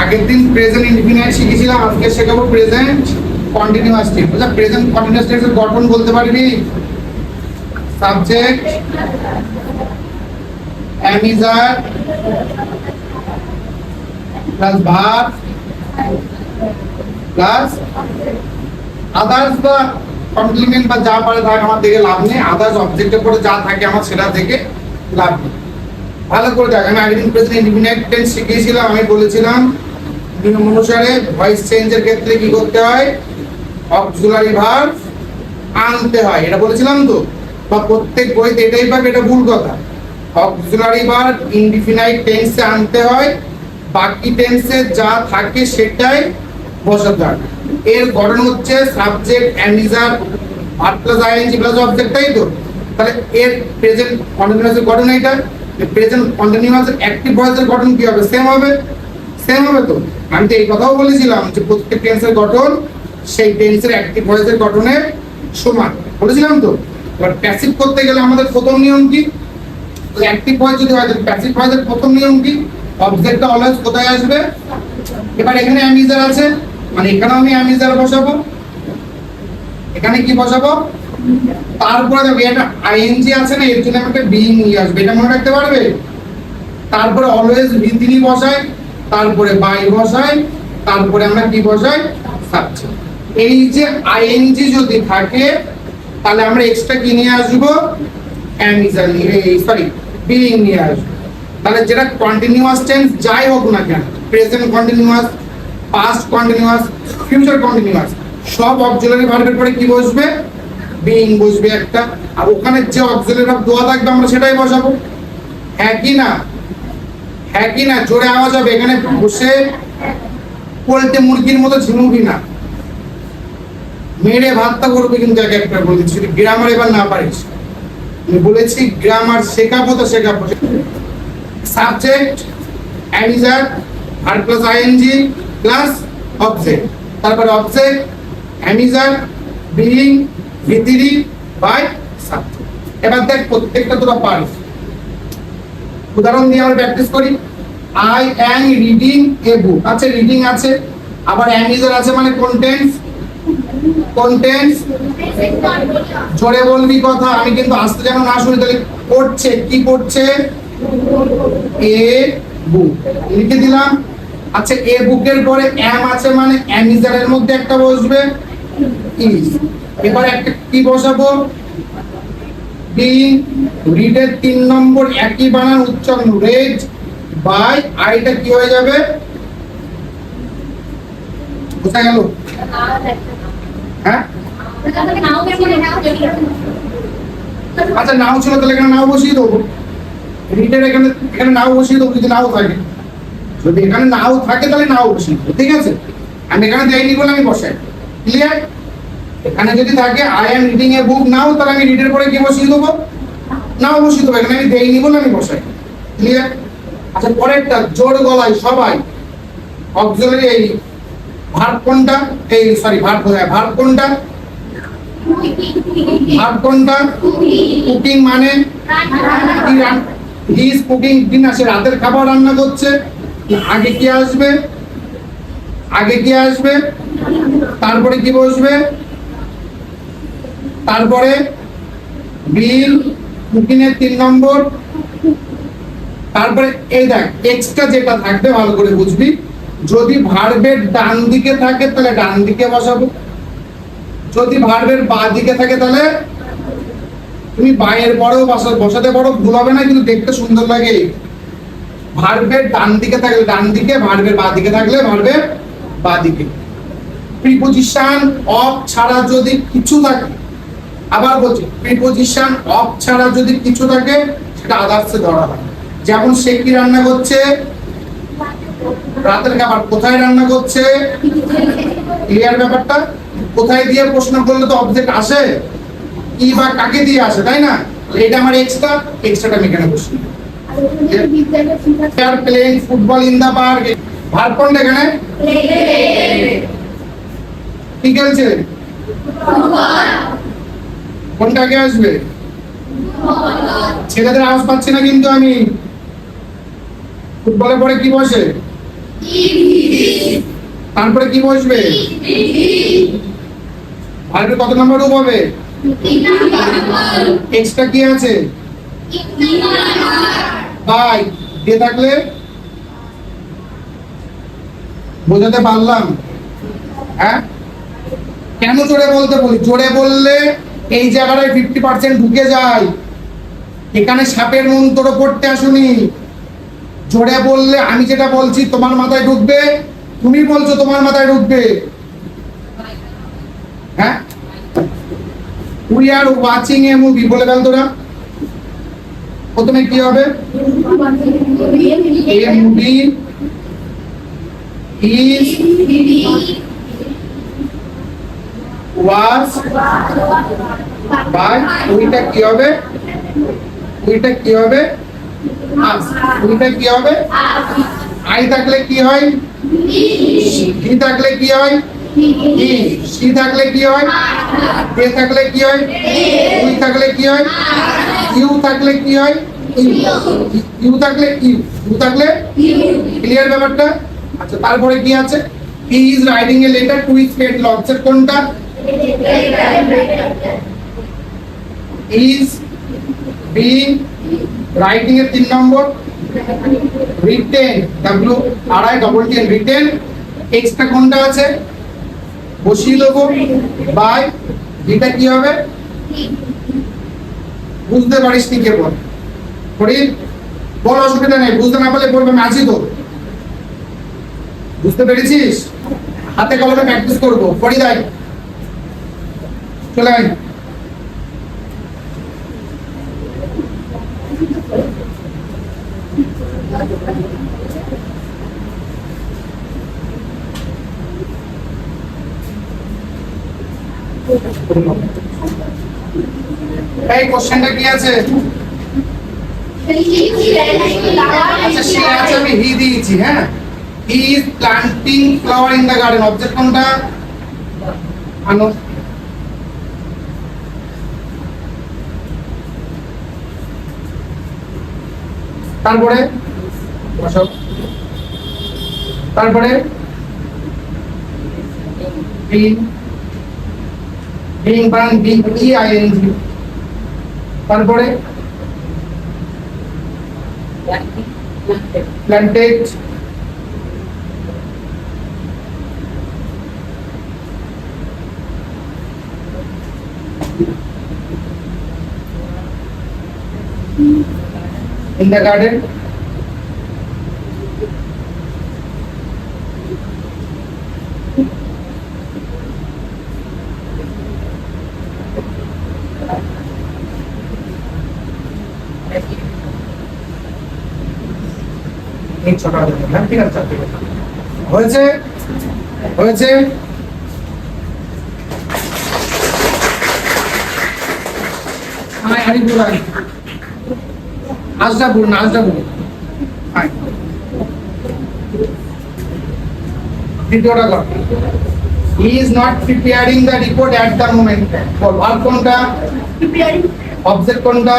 আগের দিন present indefinite শিখেছিলাম, আজকে শেখাবো প্রেজেন্ট কন্টিনিউয়াস টেন্স। বুঝলা, প্রেজেন্ট কন্টিনিউয়াস টেন্সের গঠন বলতে পারবি? Subject, am is are plus verb plus others বা কমপ্লিমেন্ট বা যা পারে থাকে আমার থেকে লাভ নেই। আদার্স অবজেক্টের পরে যা থাকে আমার সেটা থেকে লাভ নেই। ভালো করে দেখ, আমি আগের দিন প্রেজেন্ট ইনডিফিনাইট টেন্স শিখিয়েছিলাম। আমি বলেছিলাম নিয়ম অনুসারে ভয়েস চেঞ্জের ক্ষেত্রে কি করতে হয়, অক্সিলারি ভার্ব আনতে হয়। এটা বলেছিলাম তো, বা প্রত্যেক বইতে এটাই পাবে, এটা ভুল কথা। অক্সিলারি ভার্ব ইনডিফিনাইট টেন্সে আনতে হয়, বাকি টেন্সে যা থাকে সেটাই বসাতে হয়। এর গঠন হচ্ছে subject, am is are, verb plus ING plus object, তাই তো? তাহলে এর প্রেজেন্ট কন্টিনিউয়াসের গঠন এইটা। প্রেজেন্ট কন্টিনিউয়াসের অ্যাক্টিভ ভয়েসের গঠন কি হবে? সেম হবে, সেম হবে তো। আমি তো এই কথাও বলেছিলাম যে প্রত্যেক টেন্সের গঠন সেই টেন্সের অ্যাক্টিভ ভয়েসের গঠনের সমান, বলেছিলাম তো। এবার প্যাসিভ করতে গেলে আমাদের প্রথম নিয়ম কি? অ্যাক্টিভ ভয়েস যদি হয়, প্যাসিভ ভয়েসের প্রথম নিয়ম কি? অবজেক্টটা অলওয়েজ কোথায় আসবে? এবার এখানে অ্যামিজার আছে, মানে এখানেও আমি অ্যামিজার বসাবো, এখানে কি বসাবো? তারপরে দেখো এটা আইএনজি আছে না, এর জন্য আমাকে বিইং নিয়ে আসবে, এটা মনে রাখতে পারবে? তারপরে অলওয়েজ ভিতরি বসাই, তারপরে বাই বসাই, তারপরে আমরা কি বসাই? সাবজেক্ট। এই যে আইএনজি যদি থাকে তাহলে আমরা এক্সট্রা কি নিয়ে আসবো? অ্যামিজার নিয়ে, সরি বিইং নিয়ে আসবো। তাহলে যেটা কন্টিনিউয়াস টেন্স যাই হোক না কেন, present continuous, past continuous, future continuous, সব অক্সিলারি ভার্বের পরে কি বসবে? বিইং বসবে একটা। আর ওখানে যে অক্সিলারি ভার্ব দেওয়া থাকবে আমরা সেটাই বসাবো। হ্যাঁ কি না? হ্যাঁ কি না? জোরে আওয়াজ হবে। এখানে বসে পোল্টে মুরগির মতো ঝিমুবি না, মেরে ভাতটা করবে কিন্তু এক একটা বলেছি। যদি গ্রামার এবার না পারিস, আমি বলেছি গ্রামার শেখাবো তো শেখাবো। Subject, am is are, verb plus ING plus object, তারপরে object, am is are, being, V three, by, subject. এবার দেখ প্রত্যেকটা তোরা পারিস। উদাহরণ দিয়ে আমরা প্র্যাকটিস করি। আই অ্যাম রিডিং এ বুক। আচ্ছা, রিডিং আছে, আবার অ্যামিজার আছে, মানে কোন টেন্স? কোন টেন্স? জোরে বলবি কথা, আমি কিন্তু আস্তে যেন না শুনি। তাহলে পড়ছে, কি পড়ছে? এ বুক, লিখে দিলাম। আচ্ছা, এ বুকের পরে অ্যাম আছে, মানে অ্যামিজারের মধ্যে একটা বসবে ইজ। এবার একটা কি বসাবো? বিইং। রিডের 3 নম্বর একই বানান উচ্চারণ, রেড, বাই, আইটা কি হয়ে যাবে? কোথায় গেল? হ্যাঁ, আচ্ছা নাও ছিল, তাহলে এখানে নাও বসিয়ে দেবো। রিডের এখানে এখানে নাও বসিয়ে দেবো যদি নাও থাকে। যদি এখানে নাও থাকে তাহলে নাও বসিয়ে দেবো, ঠিক আছে? আমি এখানে দেইনি বলে আমি বসাই। ক্লিয়ার? এখানে যদি থাকে আই অ্যাম রিডিং এ বুক নাও, তাহলে আমি রিডের পরে কি বসিয়ে দেবো? নাও বসিয়ে দেবো। এখানে আমি দেইনি বলে আমি বসাই। ক্লিয়ার? আচ্ছা, পরেরটা জোর গলায় সবাই। অক্সিলারি এই ভার্ব কোনটা? এই সরি ভার্ব কোনটা? ভার্ব কোনটা? কুকিং, মানে হি ইজ কুকিং ডিনার, সে রাতের খাবার রান্না করছে। আগে কি আসবে? আগে কি আসবে? তারপরে কি বসবে? তারপরে বিল, কুকিং এর 3 নম্বর। তারপরে এই দেখ এক্সট্রা যেটা থাকবে ভালো করে বুঝবি। যদি ভার্বের ডান দিকে থাকে তাহলে ডান দিকে বসাবো, যদি ভার্বের বাঁ দিকে থাকে তাহলে তুমি বাঁয়ের পরেও বসাতে পারো, ভুল হবে না, কিন্তু দেখতে সুন্দর লাগে। ভার্বের ডান দিকে থাকলে ডান দিকে, ভার্বের বাঁ দিকে থাকলে ভার্বের বাঁ দিকে। প্রিপোজিশন অফ ছাড়া যদি কিছু থাকে, আবার বলছি প্রিপোজিশন অফ ছাড়া যদি কিছু থাকে সেটা আদার্সে ধরা হয়। যেমন সে কি রান্না করছে? রাতের খাবার। কোথায় রান্না করছে? ক্লিয়ার ব্যাপারটা? কোথায় দিয়ে প্রশ্ন করলে তো অবজেক্ট আসে, কি বা কাকে দিয়ে আসে, তাই না? এটা আমার এক্সট্রাটা আমি এখানে বসি। they are playing football in the park, verb কোনটা এখানে? ঠিক আছে, কোনটা আগে আসবে? ছেলেদের আওয়াজ পাচ্ছি না কিন্তু আমি। ফুটবলের পরে কি বসে? তারপরে কি বসবে? ভার্বের কত নম্বর রূপ হবে? এক্সট্রা কি আছে? বাই দিয়ে থাকলে বোঝাতে পারলাম? হ্যাঁ, কেন জোরে বলতে বলি? জোরে বললে এই জায়গাটায় 50% ঢুকে যায়। এখানে সাপের মন্ত্র পড়তে আসুনি। জোরে বললে আমি যেটা বলছি তোমার মাথায় ঢুকবে, তুমি বলছো তোমার মাথায় ঢুকবে। হ্যাঁ, we are watching a movie বলে ফেল তোরা। প্রথমে কি হবে? A movie is was by, উইটা কি হবে? উইটা কি হবে? আস। উইটা কি হবে? আই থাকলে কি হয়? হি থাকলে কি হয়? হি। সি থাকলে কি হয়? এ থাকলে কি হয়? উই থাকলে কি হয়? ইউ থাকলে কি হয়? ইউ থাকলে ইউ। ইউ থাকলে ক্লিয়ার ব্যাপারটা? আচ্ছা, তারপরে কি আছে? He is writing a letter to his friend. Object কোনটা? ইজ বিং রাইটিং এর 3 number written, W R I double T N, written. Extra কোনটা আছে? বসিয়ে দেবো বাই। যেটা কি হবে? বুঝতে পারিস নি কে বল? ফরিদ বল, অসুবিধা নেই, বুঝতে না পারলে বলবে আমি আছি তো। বুঝতে পেরেছিস? হাতে কলমে প্র্যাকটিস করবো। ফরিদ আয়, চলে আয়। এই কোশ্চেনটা কি আছে? আচ্ছা, সে আছে, আমি হি দিয়েছি। হ্যাঁ, he is planting flower in the garden. Object কোনটা? আনো। তারপরে বসো। তারপরে বিং, বিং বানান B E I N G. তারপরে প্ল্যান্টেড, in the garden, এই ছোট হ্যাঁ, ঠিক আছে, ঠিক আছে, হয়েছে হয়েছে। হারিপুর আয়, আজরাপুর না, আজরাপুর আয়। দ্বিতীয়টা কর। He is not preparing the report at the moment. Ball, verb কোনটা? অবজেক্ট কোনটা?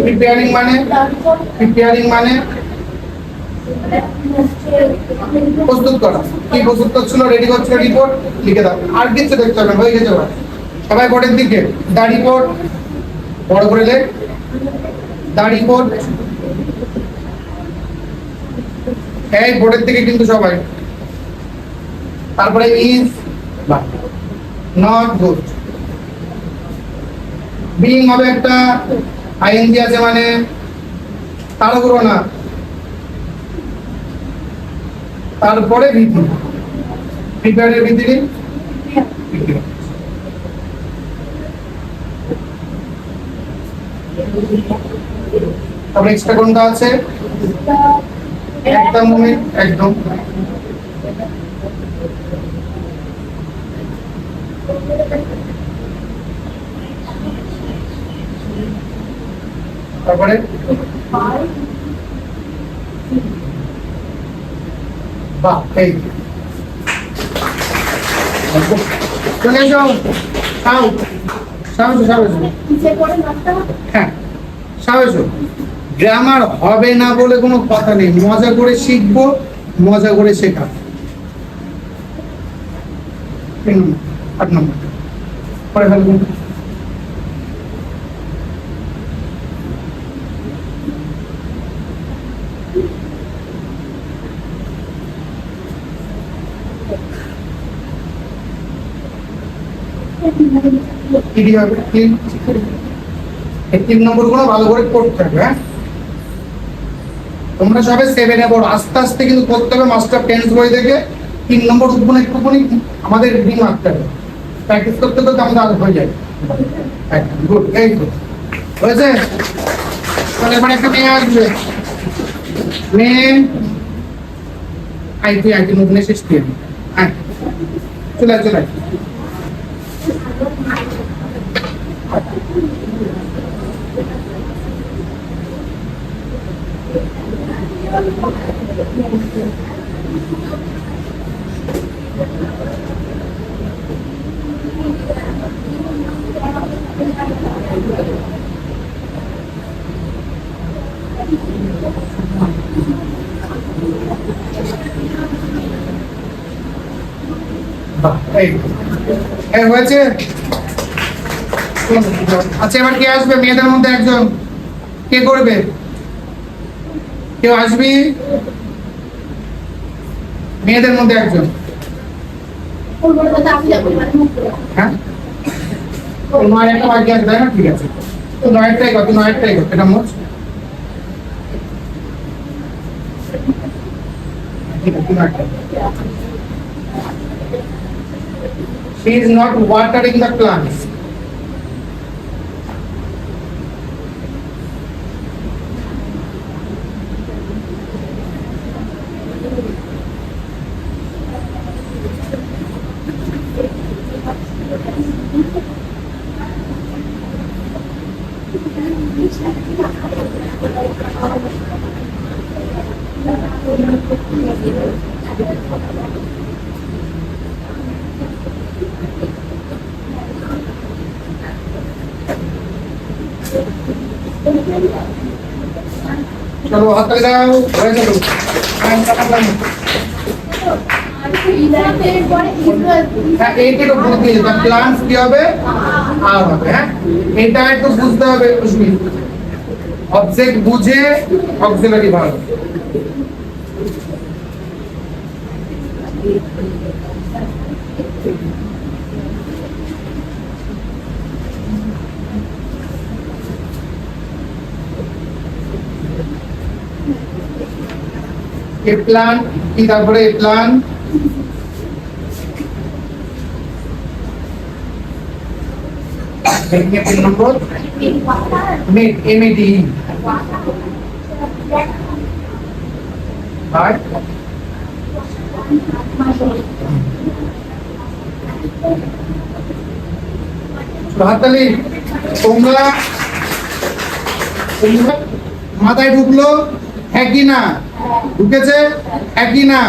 প্রিপেয়ারিং মানে? প্রিপেয়ারিং মানে প্রস্তুত করা। কি প্রস্তুত করছিল? রেডি করছিল রিপোর্ট। লিখে দাও, আর কিছু দেখতে হবে না, হয়ে গেছে। সবাই বোর্ডের দিকে। দা রিপোর্ট বড় করে লেখ, দা রিপোর্ট। এই বোর্ডের দিকে কিন্তু সবাই। তারপরে ইজ নট গুড। বিং হবে একটা, আইএনজি আছে মানে তাড়াহুড়ো না। তারপরে ভীতি, প্রিপেয়ারের ভীতি। তারপরে এক্সট্রা কোনটা আছে? একদম মুভমেন্ট, একদম। তারপরে বাহ, এই চলে যাও। সাউ সাউ সাউ, হ্যাঁ সাউ। গ্রামার হবে না বলে কোনো কথা নেই, মজা করে শিখবো, মজা করে শেখাবো। 8 নম্বর পরে ফেলবেন। এই 3 নম্বর গুলো ভালো করে পড়তে হবে। হ্যাঁ, তোমরা সবাই 7-এ পড়ো, আস্তে আস্তে কিন্তু করতে হবে। মাস্টার টেন্স বই দেখে 3 নম্বর উদ্বোধন একটুখানি আমাদের রিডিং মারতে হবে, প্র্যাকটিস করতে করতে আমাদের আগে হয়ে যায়। গুড, এই তো হয়েছে। তাহলে এবার একটা মেয়ে আসবে, মেয়ে আইটি নতুন এসে স্টেজ। হ্যাঁ, চলে চলে হয়েছে। আচ্ছা, এবার কে আসবে মেয়েদের মধ্যে একজন? কে করবে? কেউ আসবি মেয়েদের মধ্যে একজন? হ্যাঁ, তোমার একটা বাকি আছে তাই না? ঠিক আছে, তো 9টাই কত? 9টাই কত? এটা মোট She is not watering the plants. চলো হাত তালি দাও, হয়ে গেল। এইটা বুঝতে হবে, প্লান্টস কি হবে আর হবে। হ্যাঁ, এটা একটু বুঝতে হবে। অবজেক্ট বুঝে অক্সিলারি ভার্ব। এ প্লান কি, তারপরে এ প্লান নম্বর মেড, এমএডি হাততালি। তোমরা মাথায় ঢুকলো? হ্যাঁ কি না? ঢুকেছে? হ্যাঁ কি না?